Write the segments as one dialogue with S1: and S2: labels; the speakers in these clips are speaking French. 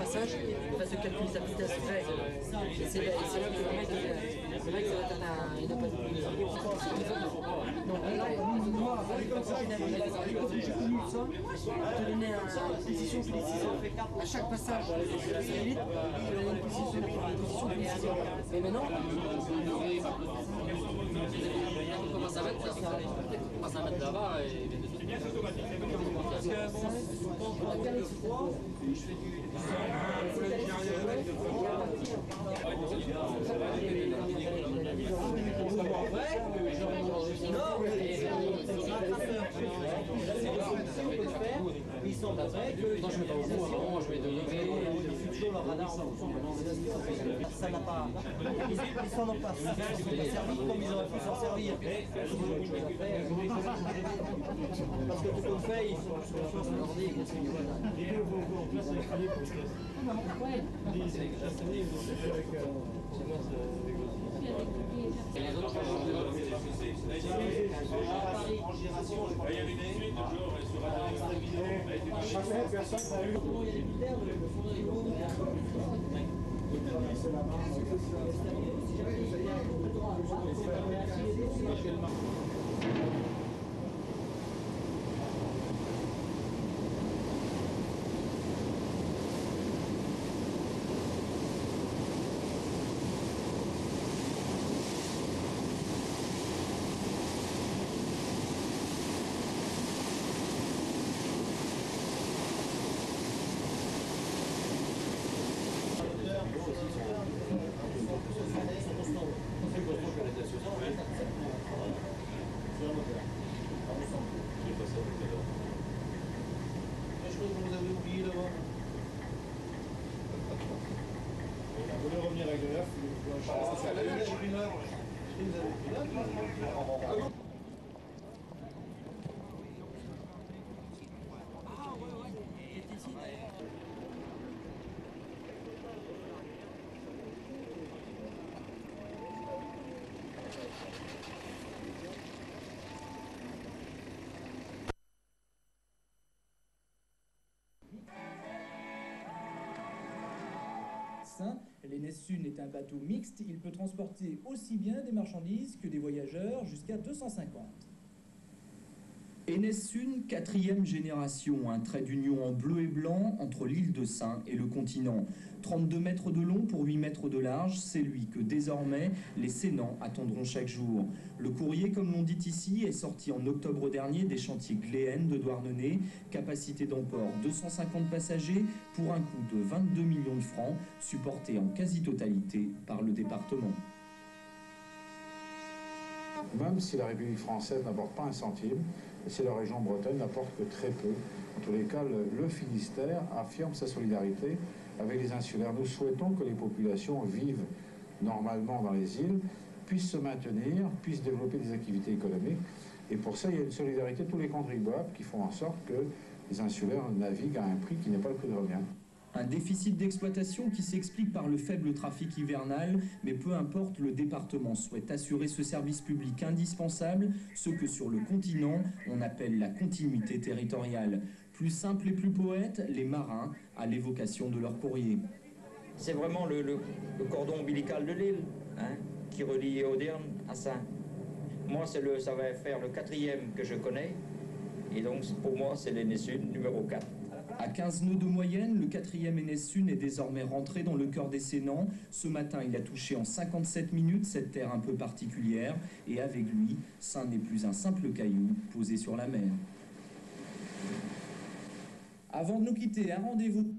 S1: passage, il fasse calculer sa vitesse règle. Et c'est là que le mec, c'est vrai que ça va être il n'a pas de donc là, moi, te donner une position précise à chaque passage de l'élite, il a une position précise. Mais maintenant, on commence à mettre là-bas et parce que ils sont d'après que non, je mets pas au courant, je mets de diffusion leur radar en fonction de ça n'a pas. Ils s'en ont pas servi comme ils auraient pu s'en servir. Parce que tout ce qu'on fait, ils sont sur l'ordi. Et les autres il y avait des suites, genre, sur radar extrême vidéo. Chaque fois, personne n'a eu. Il y a des militaires, le fond de l'ego. C'est la main. Vous avez oublié là-bas. Vous voulez revenir avec le neuf? C'est la lunette, j'ai pris une heure. Vous avez pris là? Ah ouais, il est ici d'ailleurs.
S2: L'Enessun est un bateau mixte, il peut transporter aussi bien des marchandises que des voyageurs jusqu'à 250. Enessun, 4e génération, un trait d'union en bleu et blanc entre l'île de Sein et le continent. 32 mètres de long pour 8 mètres de large, c'est lui que désormais les Sénans attendront chaque jour. Le courrier, comme l'on dit ici, est sorti en octobre dernier des chantiers Gléenne de Douarnenez. Capacité d'emport 250 passagers pour un coût de 22 millions de francs, supporté en quasi-totalité par le département.
S3: Même si la République française n'apporte pas un centime, et si la région bretonne n'apporte que très peu. En tous les cas, le Finistère affirme sa solidarité avec les insulaires. Nous souhaitons que les populations vivent normalement dans les îles, puissent se maintenir, puissent développer des activités économiques. Et pour ça, il y a une solidarité de tous les contribuables qui font en sorte que les insulaires naviguent à un prix qui n'est pas le prix de revient.
S2: Un déficit d'exploitation qui s'explique par le faible trafic hivernal, mais peu importe, le département souhaite assurer ce service public indispensable, ce que sur le continent on appelle la continuité territoriale. Plus simple et plus poète, les marins à l'évocation de leur courrier.
S4: C'est vraiment le cordon ombilical de l'île, hein, qui relie Auderne à Sein. Moi, ça va faire le 4e que je connais, et donc pour moi c'est l'Enessun numéro 4.
S2: À 15 nœuds de moyenne, le 4e Enessun est désormais rentré dans le cœur des Sénans. Ce matin, il a touché en 57 minutes cette terre un peu particulière. Et avec lui, Sein n'est plus un simple caillou posé sur la mer. Avant de nous quitter, un rendez-vous.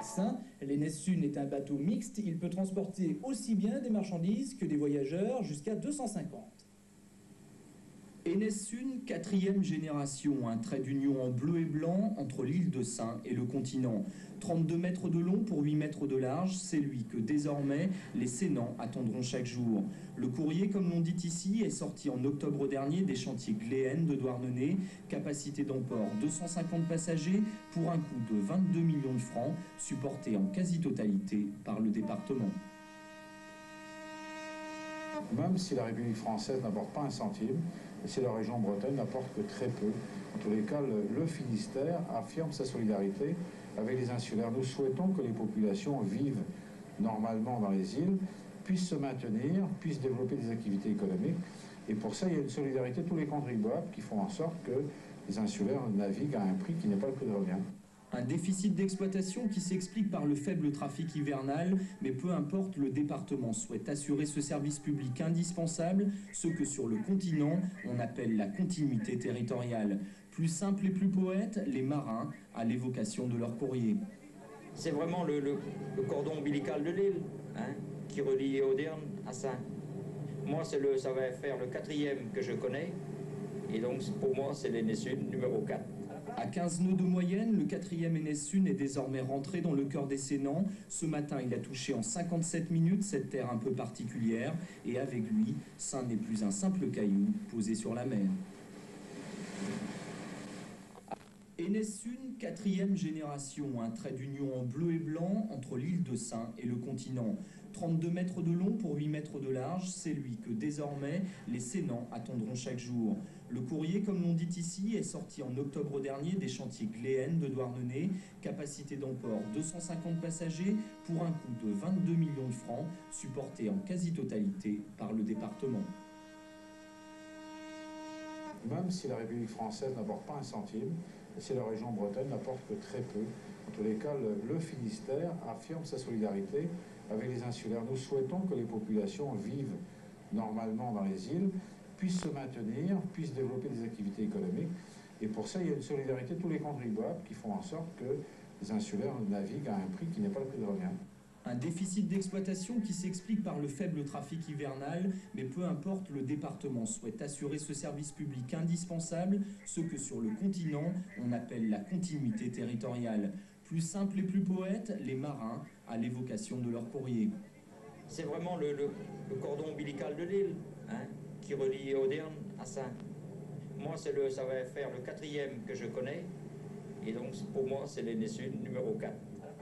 S2: Sein, l'Enessun est un bateau mixte. Il peut transporter aussi bien des marchandises que des voyageurs jusqu'à 250. Enessun, 4e génération, un trait d'union en bleu et blanc entre l'île de Sein et le continent. 32 mètres de long pour 8 mètres de large, c'est lui que désormais les Sénans attendront chaque jour. Le courrier, comme l'on dit ici, est sorti en octobre dernier des chantiers Gléenne de Douarnenez. Capacité d'emport 250 passagers pour un coût de 22 millions de francs, supporté en quasi-totalité par le département.
S3: Même si la République française n'apporte pas un centime, et si la région bretonne n'apporte que très peu. En tous les cas, le Finistère affirme sa solidarité avec les insulaires. Nous souhaitons que les populations vivent normalement dans les îles, puissent se maintenir, puissent développer des activités économiques. Et pour ça, il y a une solidarité de tous les contribuables qui font en sorte que les insulaires naviguent à un prix qui n'est pas le prix de revient.
S2: Un déficit d'exploitation qui s'explique par le faible trafic hivernal, mais peu importe, le département souhaite assurer ce service public indispensable, ce que sur le continent on appelle la continuité territoriale. Plus simple et plus poète, les marins à l'évocation de leur courrier.
S4: C'est vraiment le cordon ombilical de l'île, hein, qui relie Auderne à Saint. Moi, ça va faire le 4e que je connais, et donc pour moi, c'est l'Enessun numéro 4.
S2: À 15 nœuds de moyenne, le 4e Enessun est désormais rentré dans le cœur des Sénans. Ce matin, il a touché en 57 minutes cette terre un peu particulière, et avec lui, Saint n'est plus un simple caillou posé sur la mer. Enessun, 4e génération, un trait d'union en bleu et blanc entre l'île de Saint et le continent. 32 mètres de long pour 8 mètres de large, c'est lui que désormais les Sénans attendront chaque jour. Le courrier, comme l'on dit ici, est sorti en octobre dernier des chantiers Gléenne de Douarnenez, capacité d'emport 250 passagers pour un coût de 22 millions de francs, supporté en quasi-totalité par le département.
S3: Même si la République française n'apporte pas un centime, et si la région bretonne n'apporte que très peu, en tous les cas, le Finistère affirme sa solidarité avec les insulaires. Nous souhaitons que les populations vivent normalement dans les îles, puissent se maintenir, puissent développer des activités économiques. Et pour ça, il y a une solidarité de tous les contribuables qui font en sorte que les insulaires naviguent à un prix qui n'est pas le prix de revient.
S2: Un déficit d'exploitation qui s'explique par le faible trafic hivernal, mais peu importe, le département souhaite assurer ce service public indispensable, ce que sur le continent on appelle la continuité territoriale. Plus simple et plus poète, les marins à l'évocation de leur courrier.
S4: C'est vraiment le cordon ombilical de l'île, hein, qui relie Auderne à Saint. Moi, ça va faire le 4e que je connais, et donc pour moi, c'est l'Enessun numéro 4.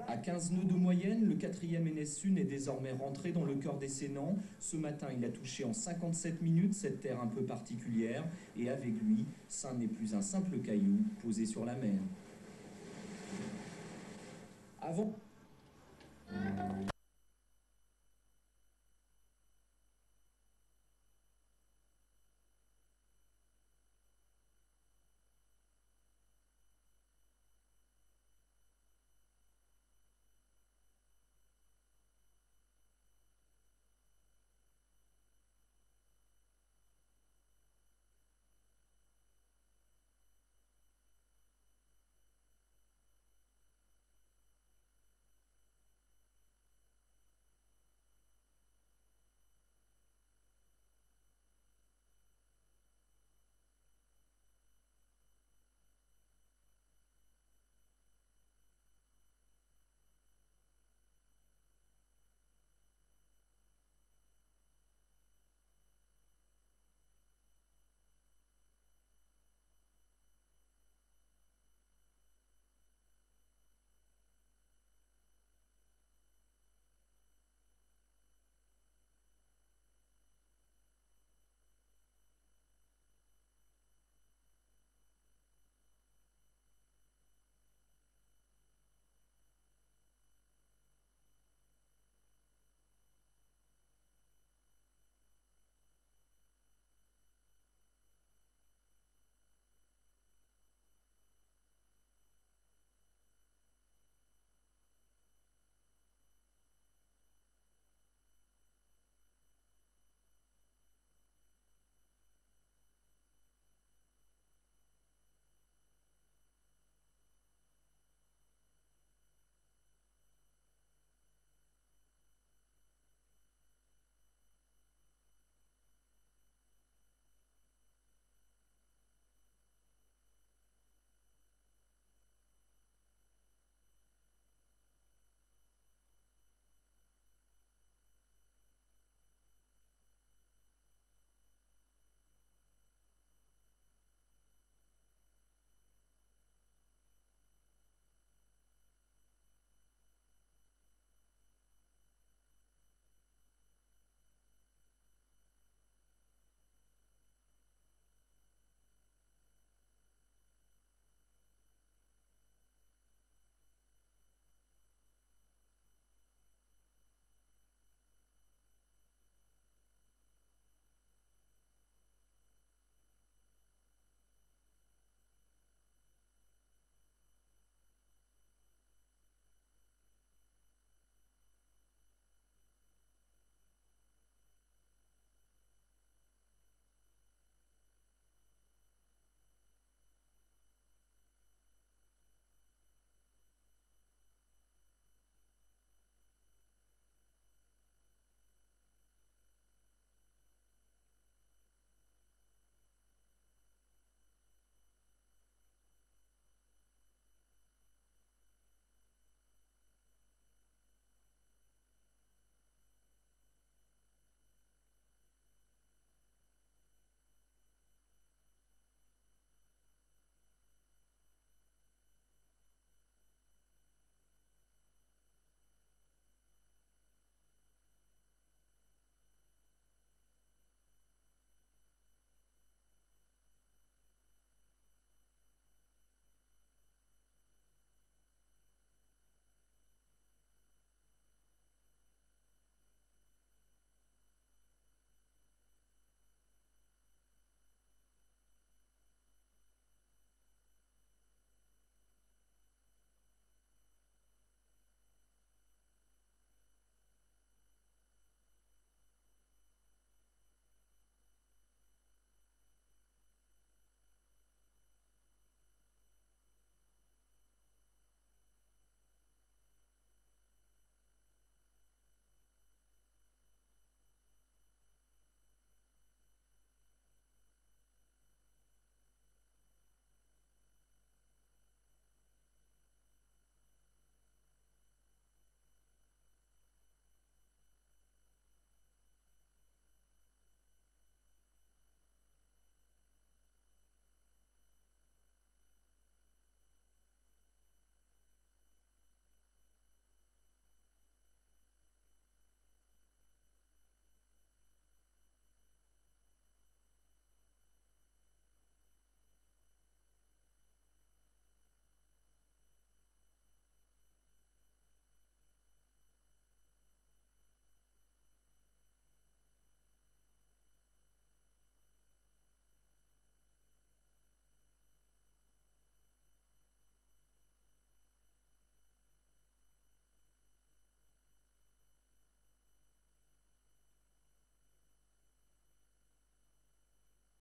S2: À 15 nœuds de moyenne, le 4e Enessun est désormais rentré dans le cœur des Sénans. Ce matin, il a touché en 57 minutes cette terre un peu particulière, et avec lui, Saint n'est plus un simple caillou posé sur la mer. Avant